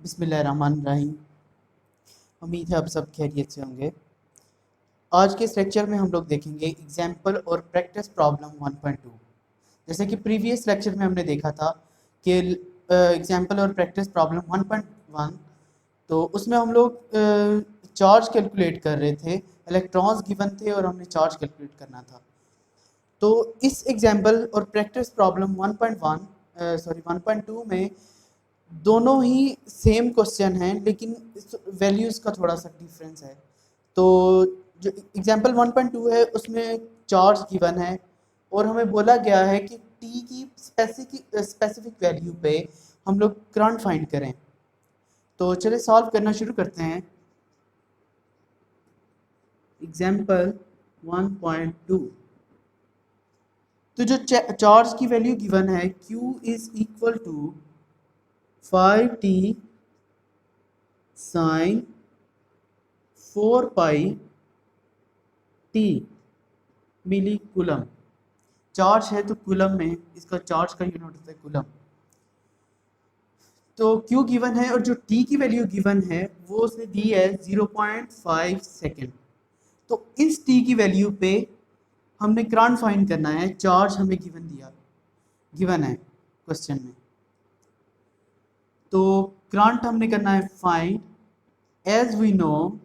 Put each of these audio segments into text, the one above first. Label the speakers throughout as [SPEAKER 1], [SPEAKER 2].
[SPEAKER 1] बिस्मिल्लाहिर्रहमानिर्रहीम। उम्मीद है आप सब खैरियत से होंगे। आज के इस लेक्चर में हम लोग देखेंगे एग्जाम्पल और प्रैक्टिस प्रॉब्लम 1.2। जैसे कि प्रीवियस लेक्चर में हमने देखा था कि एग्जाम्पल और प्रैक्टिस प्रॉब्लम 1.1, तो उसमें हम लोग चार्ज कैलकुलेट कर रहे थे, इलेक्ट्रॉन्स गिवन थे और हमने चार्ज कैलकुलेट करना था। तो इस एग्जाम्पल और प्रैक्टिस प्रॉब्लम 1.2 में दोनों ही सेम क्वेश्चन हैं, लेकिन वैल्यूज़ का थोड़ा सा डिफरेंस है। तो जो एग्जांपल 1.2 है उसमें चार्ज गिवन है और हमें बोला गया है कि टी की स्पेसिफिक वैल्यू पे हम लोग करंट फाइंड करें। तो चलिए सॉल्व करना शुरू करते हैं। एग्जांपल 1.2, तो जो चार्ज की वैल्यू गिवन है Q is equal to 5t sine 4 pi t milli coulomb. Charge है तो कूलम में इसका चार्ज का यूनिट होता है कूलम। तो Q गिवन है और जो T की वैल्यू गिवन है वो उसने दी है 0.5 सेकेंड। तो इस T की वैल्यू पे हमने करंट फाइंड करना है। चार्ज हमें गिवन है क्वेश्चन में, तो करंट हमने करना है find. As we know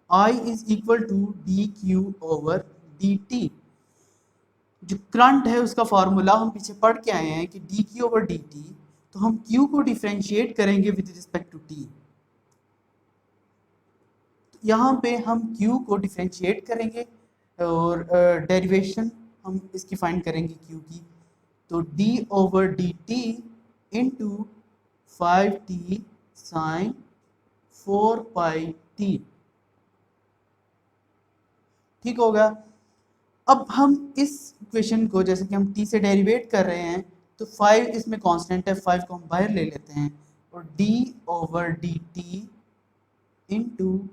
[SPEAKER 1] I is equal to d q over d t. जो करंट है उसका फार्मूला हम पीछे पढ़ के आए हैं कि D q over d T, तो हम क्यू को डिफ्रेंशिएट करेंगे विद रिस्पेक्ट टू टी। यहाँ पे हम क्यू को डिफ्रेंशिएट करेंगे और डेरिवेशन हम इसकी फाइंड करेंगे क्यू की। तो d over d t into 5t sine 4 pi t. ठीक होगा। अब हम इस इक्वेशन को जैसे कि हम t से डेरिवेट कर रहे हैं, तो 5 इसमें कांस्टेंट है, 5 को हम बाहर ले लेते हैं और d over d t into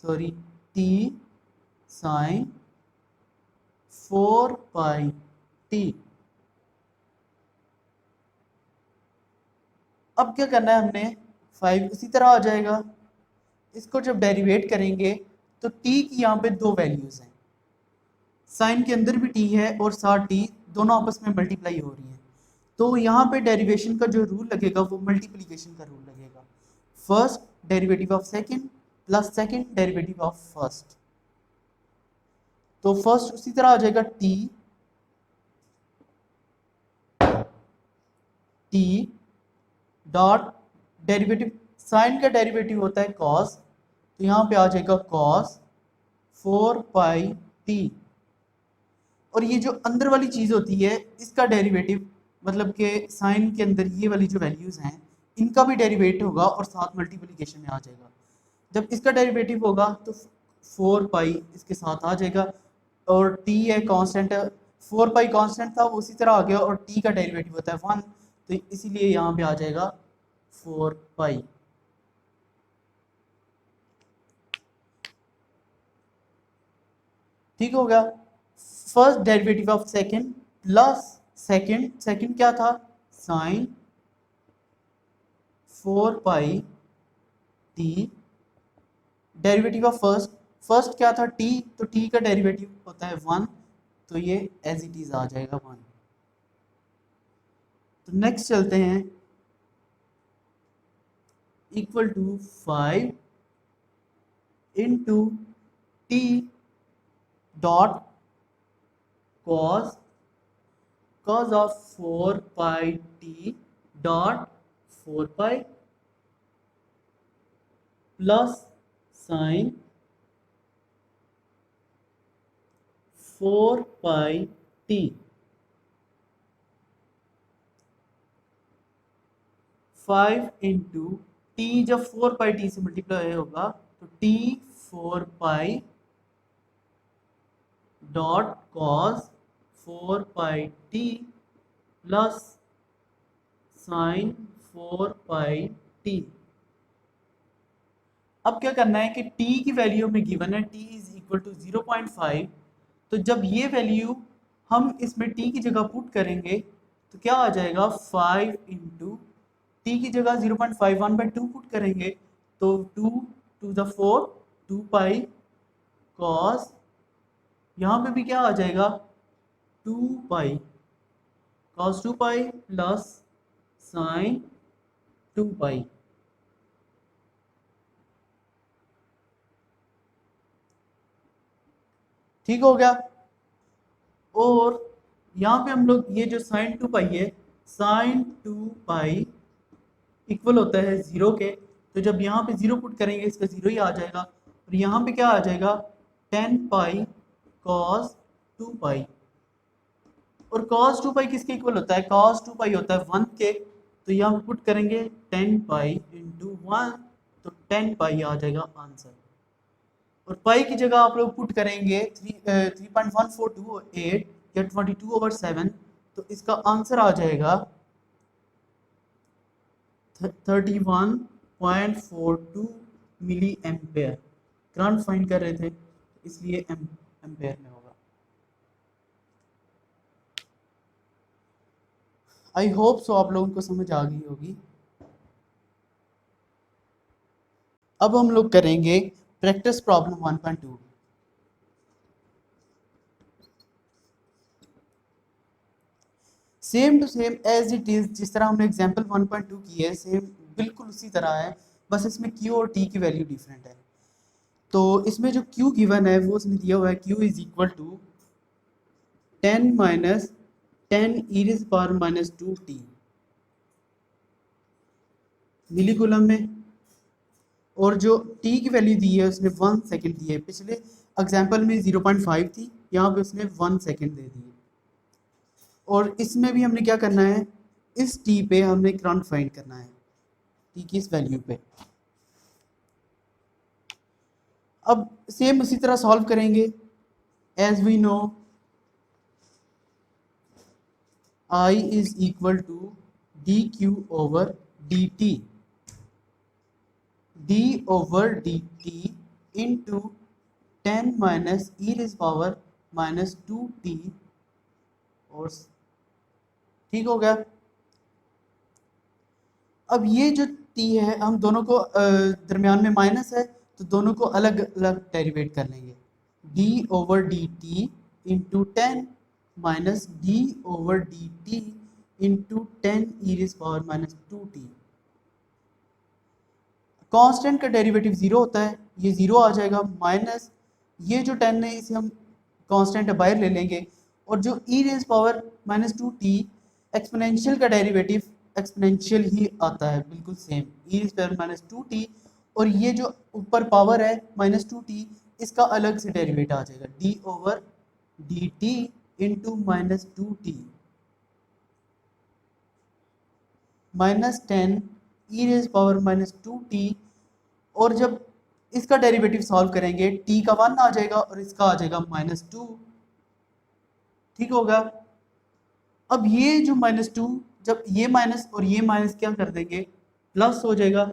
[SPEAKER 1] t sine 4 pi t। अब क्या करना है हमने, 5 उसी तरह आ जाएगा। इसको जब डेरिवेट करेंगे तो t की यहाँ पे दो वैल्यूज हैं, साइन के अंदर भी t है और साथ t, दोनों आपस में मल्टीप्लाई हो रही हैं। तो यहाँ पे डेरिवेशन का जो रूल लगेगा वो मल्टीप्लिकेशन का रूल लगेगा। First derivative of second plus second derivative of first. तो फर्स्ट उसी तरह आ जाएगा t डॉट डेरिवेटिव, साइन का डेरिवेटिव होता है cos, तो यहाँ पे आ जाएगा cos 4 पाई t। और ये जो अंदर वाली चीज़ होती है इसका डेरिवेटिव, मतलब कि साइन के अंदर ये वाली जो वैल्यूज़ हैं इनका भी डेरिवेट होगा और साथ मल्टीप्लिकेशन में आ जाएगा। जब इसका डेरिवेटिव होगा तो 4 पाई इसके साथ आ जाएगा और t है कांस्टेंट है, 4 पाई कांस्टेंट था वो उसी तरह आ गया और t का डेरिवेटिव होता है 1, तो इसीलिए यहाँ पे आ जाएगा 4 पाई। ठीक हो गया। First derivative of second plus second क्या था, sine 4 pi t. Derivative of first क्या था t, तो t का डेरिवेटिव होता है 1, तो ये एज इट इज आ जाएगा 1। तो नेक्स्ट चलते हैं, equal to 5 into t dot cos of 4 pi t dot 4 pi plus sine 4 pi t. 5 into t, जब 4 पाई टी से मल्टीप्लाई होगा तो t 4 Pie dot cos 4 pi T plus sine 4 pi T. अब क्या करना है कि t की वैल्यू में गिवन है t इज इक्वल टू 0.5, तो जब ये वैल्यू हम इसमें t की जगह पुट करेंगे तो क्या आ जाएगा 5 इंटू टी की जगह 0.51/2 पुट करेंगे तो 2 टू द 4 2 पाई कॉस, यहाँ पे भी क्या आ जाएगा 2 पाई कॉस 2 पाई प्लस साइन 2 पाई। ठीक हो गया। और यहाँ पे हम लोग ये जो साइन 2 पाई है, साइन 2 पाई इक्वल होता है 0 के, तो जब यहाँ पे 0 पुट करेंगे इसका 0 ही आ जाएगा, और यहाँ पे क्या आ जाएगा 10 पाई कॉस 2 पाई। और cos 2 पाई किसके इक्वल होता है, cos 2 पाई होता है 1 के, तो यहाँ पे पुट करेंगे 10 पाई इंटू 1, तो 10 पाई आ जाएगा आंसर। और पाई की जगह आप लोग पुट करेंगे 3.1428 या 22/7, तो इसका आंसर आ जाएगा 31.42 मिली एम्पेयर। करंट फाइंड कर रहे थे इसलिए एम्पेयर में होगा। आई होप सो आप लोगों को समझ आ गई होगी। अब हम लोग करेंगे practice problem 1.2। Same to same as it is, जिस तरह हमने एग्जांपल 1.2 की है सेम बिल्कुल उसी तरह है, बस इसमें q और t की वैल्यू डिफरेंट है। तो इसमें जो q गिवन है वो उसने दिया हुआ है q is equal to 10 minus 10 e to the power minus 2t milli coulomb में, और जो t की वैल्यू दी है उसने 1 सेकंड दी है। पिछले एग्जांपल में 0.5 थी, यहाँ पे उसने 1 सेकंड दे दी। और इसमें भी हमने क्या करना है, इस t पे हमने करंट फाइंड करना है, t की इस वैल्यू पे। अब सेम उसी तरह सॉल्व करेंगे। As we know I is equal to d q over d t, d over d t into 10 minus e to the power minus 2t। और ठीक हो गया। अब ये जो t है हम दोनों को दरमियान में माइनस है, तो दोनों को अलग अलग डेरिवेट कर लेंगे। d over d t into 10 minus d over d t into 10 e to the power minus 2t। Constant का डेरिवेटिव 0 होता है, ये 0 आ जाएगा, माइनस ये जो 10 है इसे हम कांस्टेंट बाहर ले लेंगे, और जो e raise power minus 2t exponential का डेरिवेटिव एक्सपोनेंशियल ही आता है बिल्कुल same, e raise power minus 2t, और ये जो ऊपर पावर है माइनस 2t इसका अलग से डेरिवेट आ जाएगा d over d t into minus 2t minus 10 e raise power minus 2t। और जब इसका डेरिवेटिव सॉल्व करेंगे t का 1 आ जाएगा और इसका आ जाएगा माइनस 2। ठीक होगा। अब ये जो माइनस 2, जब ये माइनस और ये माइनस क्या कर देंगे प्लस हो जाएगा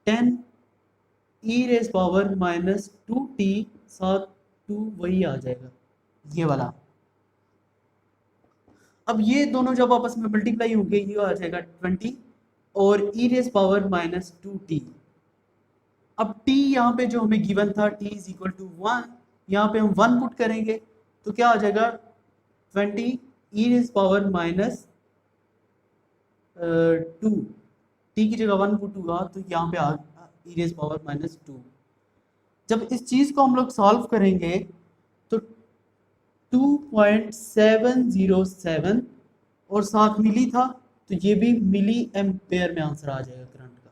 [SPEAKER 1] 10 e raise power minus 2t, साथ 2 वही आ जाएगा ये वाला। अब ये दोनों जब आपस में मल्टीप्लाई होंगे ये आ जाएगा 20 और e raise power minus 2t। अब t यहाँ पे जो हमें गिवन था t इज इक्वल टू 1, यहाँ पे हम 1 पुट करेंगे तो क्या आ जाएगा 20 e raise power minus 2, t की जगह 1 पुट हुआ तो यहाँ पे आ ई रेज पावर माइनस 2। जब इस चीज़ को हम लोग सॉल्व करेंगे तो 2.707 और साथ मिली था, तो ये भी मिली एम्पेयर में आंसर आ जाएगा करंट का।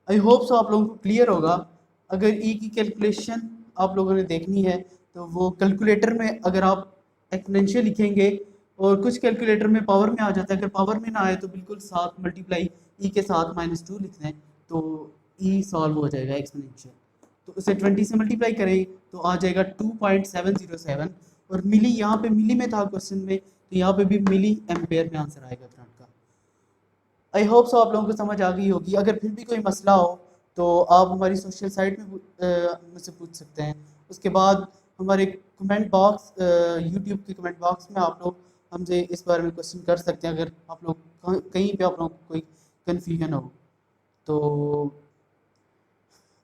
[SPEAKER 1] आई होप सो आप लोगों को क्लियर होगा। अगर ई की कैलकुलेशन आप लोगों ने देखनी है तो वो कैलकुलेटर में अगर आप एक्सपोनेंशियल लिखेंगे, और कुछ कैलकुलेटर में पावर में आ जाता है, अगर पावर में ना आए तो बिल्कुल साथ मल्टीप्लाई ई के साथ -2 लिख दें तो ई सॉल्व हो जाएगा एक्सपोनेंशियल। तो उसे 20 से मल्टीप्लाई करें तो आ जाएगा 2.707, और मिली यहाँ पे मिली में था क्वेश्चन में, तो यहाँ पे भी मिली एम्पेयर में आंसर आएगा करंट का। आई होप सो आप लोगों को समझ आ गई होगी। अगर फिर भी कोई मसला हो तो आप हमारी सोशल साइट में मुझसे पूछ सकते हैं। उसके बाद हमारे कमेंट बॉक्स, यूट्यूब के कमेंट बॉक्स में आप लोग हमसे इस बारे में क्वेश्चन कर सकते हैं, अगर आप लोग कहीं पे आप लोग को कोई कन्फ्यूजन हो तो।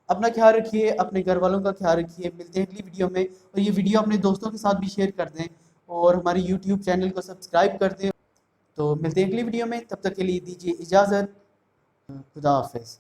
[SPEAKER 1] अपना ख्याल रखिए, अपने घर वालों का ख्याल रखिए। मिलते हैं अगली वीडियो में, और ये वीडियो अपने दोस्तों के साथ भी शेयर कर दें और हमारे यूट्यूब चैनल को सब्सक्राइब कर दें। तो मिलते हैं अगली वीडियो में, तब तक के लिए दीजिए इजाज़त। खुदा हाफिज़।